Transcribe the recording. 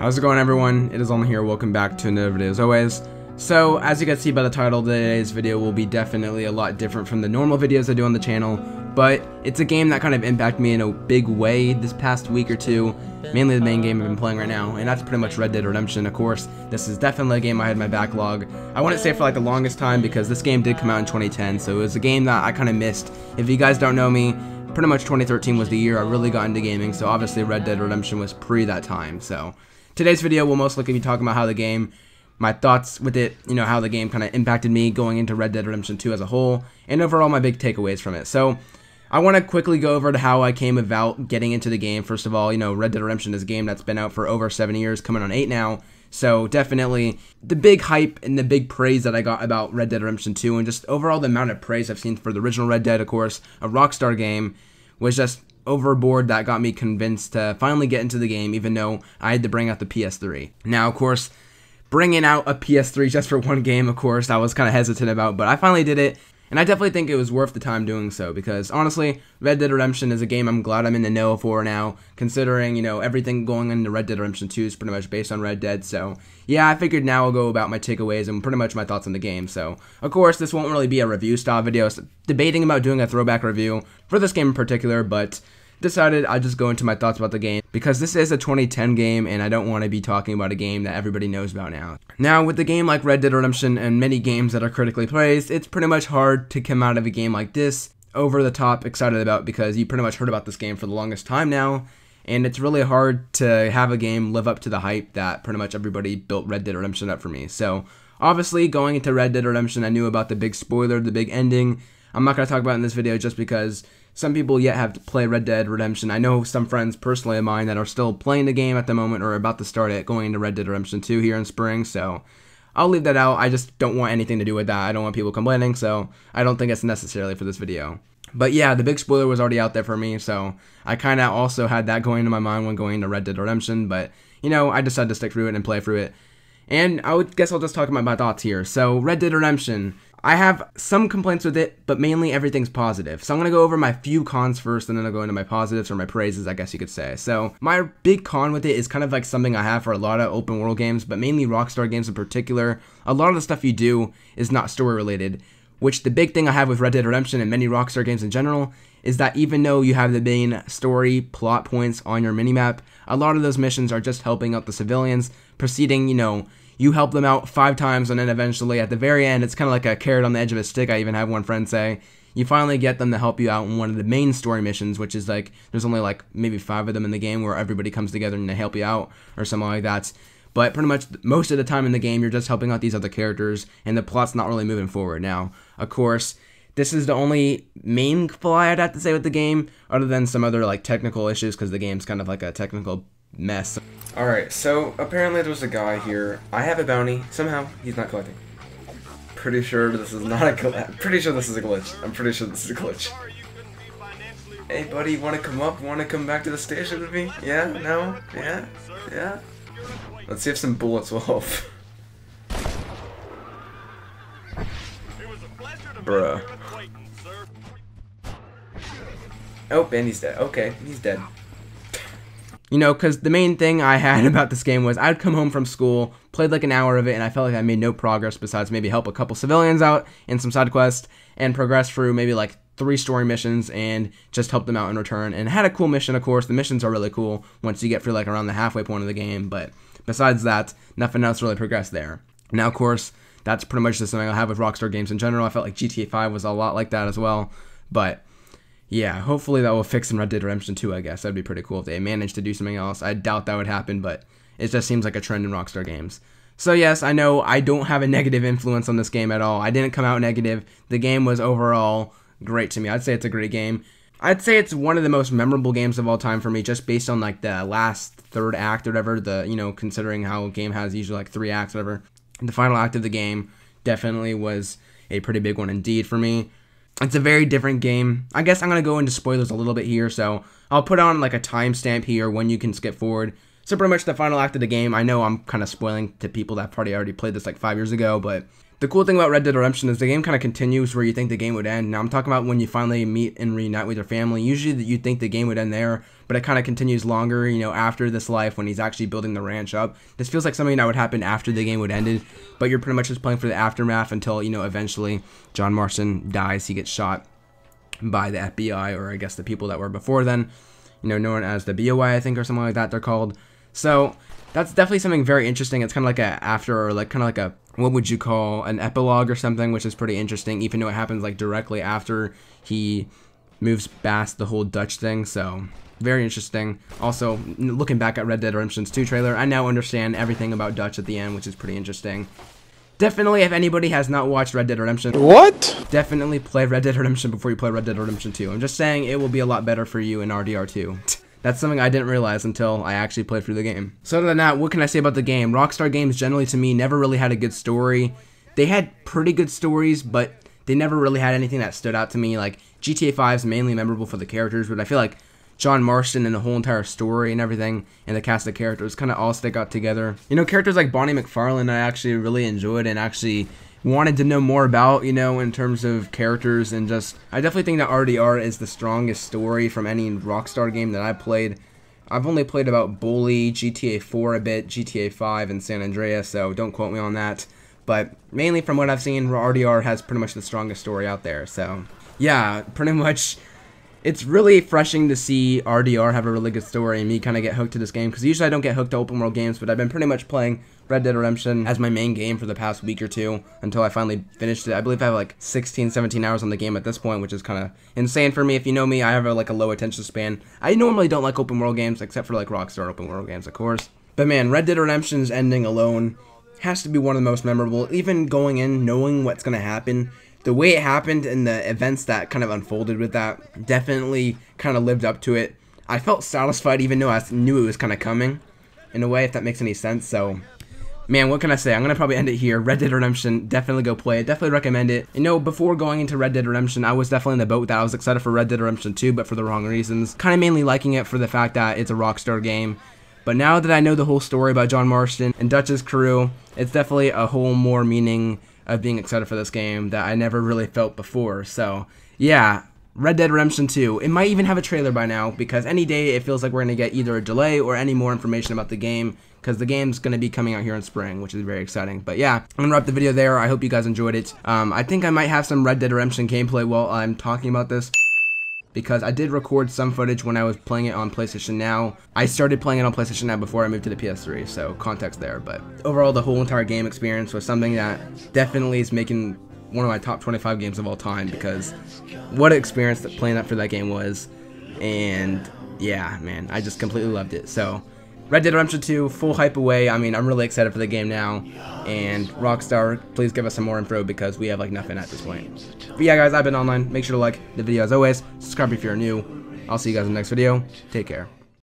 How's it going, everyone? It is Only here. Welcome back to another video as always. So, as you can see by the title, today's video will be definitely a lot different from the normal videos I do on the channel, but it's a game that kind of impacted me in a big way this past week or two, mainly the main game I've been playing right now, and that's pretty much Red Dead Redemption. Of course, this is definitely a game I had in my backlog. I wouldn't say for like the longest time because this game did come out in 2010, so it was a game that I kind of missed. If you guys don't know me, pretty much 2013 was the year I really got into gaming, so obviously Red Dead Redemption was pre that time. So today's video will most likely be talking about how the game, my thoughts with it, how the game kind of impacted me going into Red Dead Redemption 2 as a whole, and overall my big takeaways from it. So I want to quickly go over to how I came about getting into the game. First of all, Red Dead Redemption is a game that's been out for over 7 years, coming on 8 now. So definitely the big hype and the big praise that I got about Red Dead Redemption 2, and just overall the amount of praise I've seen for the original Red Dead, of course, a Rockstar game, was just overboard. That got me convinced to finally get into the game, even though I had to bring out the PS3. Now, of course, bringing out a PS3 just for one game, of course, I was kind of hesitant about, but I finally did it. And I definitely think it was worth the time doing so, because honestly, Red Dead Redemption is a game I'm glad I'm in the know for now, considering, everything going into Red Dead Redemption 2 is pretty much based on Red Dead. So yeah, I figured now I'll go about my takeaways and pretty much my thoughts on the game. So of course, this won't really be a review style video. So debating about doing a throwback review for this game in particular, but decided I'd just go into my thoughts about the game, because this is a 2010 game and I don't want to be talking about a game that everybody knows about now. Now, with a game like Red Dead Redemption and many games that are critically praised, it's pretty much hard to come out of a game like this over the top excited about, because you pretty much heard about this game for the longest time now, and it's really hard to have a game live up to the hype that pretty much everybody built Red Dead Redemption up for me. So obviously, going into Red Dead Redemption, I knew about the big spoiler, the big ending. I'm not going to talk about it in this video just because some people yet have to play Red Dead Redemption. I know some friends personally of mine that are still playing the game at the moment or about to start it, going into Red Dead Redemption 2 here in spring, so I'll leave that out. I just don't want anything to do with that. I don't want people complaining, so I don't think it's necessarily for this video. But yeah, the big spoiler was already out there for me, so I kind of also had that going into my mind when going into Red Dead Redemption, but, I decided to stick through it and play through it. And guess I'll just talk about my thoughts here. So, Red Dead Redemption, I have some complaints with it, but mainly everything's positive. So I'm going to go over my few cons first, and then I'll go into my positives, or my praises, I guess you could say. So my big con with it is kind of like something I have for a lot of open world games, but mainly Rockstar games in particular. A lot of the stuff you do is not story related, which the big thing I have with Red Dead Redemption and many Rockstar games in general is that even though you have the main story plot points on your minimap, a lot of those missions are just helping out the civilians, proceeding, you help them out 5 times, and then eventually at the very end, it's kind of like a carrot on the edge of a stick, I even have one friend say. You finally get them to help you out in one of the main story missions, which is like, there's only like maybe 5 of them in the game where everybody comes together and they help you out or something like that. But pretty much most of the time in the game, you're just helping out these other characters, and the plot's not really moving forward. Now, of course, this is the only main flaw I'd have to say with the game, other than some other like technical issues, because the game's kind of like a technical mess. Alright, so apparently there's a guy here. I have a bounty. Somehow, he's not collecting. Pretty sure this is not a glitch. Pretty sure this is a glitch. I'm pretty sure this is a glitch. Hey buddy, wanna come up? Wanna come back to the station with me? Yeah? No? Yeah? Yeah? Let's see if some bullets will help. Bruh. Oh, and he's dead. Okay, he's dead. Because the main thing I had about this game was I'd come home from school, played like an hour of it, and I felt like I made no progress besides maybe help a couple civilians out in some side quests, and progress through maybe like 3 story missions and just help them out in return. And had a cool mission, of course. The missions are really cool once you get through like around the halfway point of the game, but besides that, nothing else really progressed there. Now, of course, that's pretty much just something I have with Rockstar games in general. I felt like GTA 5 was a lot like that as well, but yeah, hopefully that will fix in Red Dead Redemption 2, I guess. That'd be pretty cool if they managed to do something else. I doubt that would happen, but it just seems like a trend in Rockstar games. So yes, I know I don't have a negative influence on this game at all. I didn't come out negative. The game was overall great to me. I'd say it's a great game. I'd say it's one of the most memorable games of all time for me, just based on like the last third act or whatever, considering how a game has usually like 3 acts or whatever. The final act of the game definitely was a pretty big one indeed for me. It's a very different game. I guess I'm going to go into spoilers a little bit here, so I'll put on like a timestamp here when you can skip forward. So pretty much the final act of the game, I know I'm kind of spoiling to people that probably already played this like 5 years ago, but the cool thing about Red Dead Redemption is the game kind of continues where you think the game would end. Now I'm talking about when you finally meet and reunite with your family. Usually you think the game would end there, but it kind of continues longer, you know, after this life when he's actually building the ranch up. This feels like something that would happen after the game would ended, but you're pretty much just playing for the aftermath until, you know, eventually John Marston dies. He gets shot by the FBI, or I guess the people that were before then, you know, known as the BOI, I think, or something like that they're called. So that's definitely something very interesting. It's kind of like a after, or like kind of like a, what would you call, an epilogue or something, which is pretty interesting, even though it happens like directly after he moves past the whole Dutch thing. So very interesting. Also, looking back at Red Dead Redemption 2 trailer, I now understand everything about Dutch at the end, which is pretty interesting. Definitely, if anybody has not watched Red Dead Redemption, what? Definitely play Red Dead Redemption before you play Red Dead Redemption 2. I'm just saying it will be a lot better for you in RDR2. That's something I didn't realize until I actually played through the game. So other than that, what can I say about the game? Rockstar games generally to me never really had a good story. They had pretty good stories, but they never really had anything that stood out to me. Like GTA 5 is mainly memorable for the characters, but I feel like John Marston and the whole entire story and everything and the cast of characters kind of all stick out together. You know, characters like Bonnie McFarlane I actually really enjoyed and actually wanted to know more about, you know, in terms of characters, and just, I definitely think that RDR is the strongest story from any Rockstar game that I played. I've only played about Bully, GTA 4 a bit, GTA 5, and San Andreas, so don't quote me on that. But mainly from what I've seen, RDR has pretty much the strongest story out there. So yeah, pretty much it's really refreshing to see RDR have a really good story and me kind of get hooked to this game, because usually I don't get hooked to open world games, but I've been pretty much playing Red Dead Redemption as my main game for the past week or two until I finally finished it. I believe I have like 16, 17 hours on the game at this point, which is kind of insane for me. If you know me, I have like a low attention span. I normally don't like open world games, except for like Rockstar open world games, of course. But man, Red Dead Redemption's ending alone has to be one of the most memorable. Even going in, knowing what's going to happen, the way it happened and the events that kind of unfolded with that definitely kind of lived up to it. I felt satisfied even though I knew it was kind of coming, in a way, if that makes any sense. So man, what can I say? I'm going to probably end it here. Red Dead Redemption, definitely go play it. Definitely recommend it. You know, before going into Red Dead Redemption, I was definitely in the boat that I was excited for Red Dead Redemption 2, but for the wrong reasons. Kind of mainly liking it for the fact that it's a Rockstar game. But now that I know the whole story about John Marston and Dutch's crew, it's definitely a whole more meaning of being excited for this game that I never really felt before. So yeah, Red Dead Redemption 2. It might even have a trailer by now, because any day it feels like we're going to get either a delay or any more information about the game, because the game's going to be coming out here in spring, which is very exciting. But yeah, I'm going to wrap the video there. I hope you guys enjoyed it. I think I might have some Red Dead Redemption gameplay while I'm talking about this, because I did record some footage when I was playing it on PlayStation Now. I started playing it on PlayStation Now before I moved to the PS3, so context there. But overall, the whole entire game experience was something that definitely is making one of my top 25 games of all time, because what an experience that playing that for that game was. And yeah, man, I just completely loved it. So Red Dead Redemption 2, full hype away. I mean, I'm really excited for the game now, and Rockstar, please give us some more info, because we have like nothing at this point. But yeah, guys, I've been online. Make sure to like the video as always. Subscribe if you're new. I'll see you guys in the next video. Take care.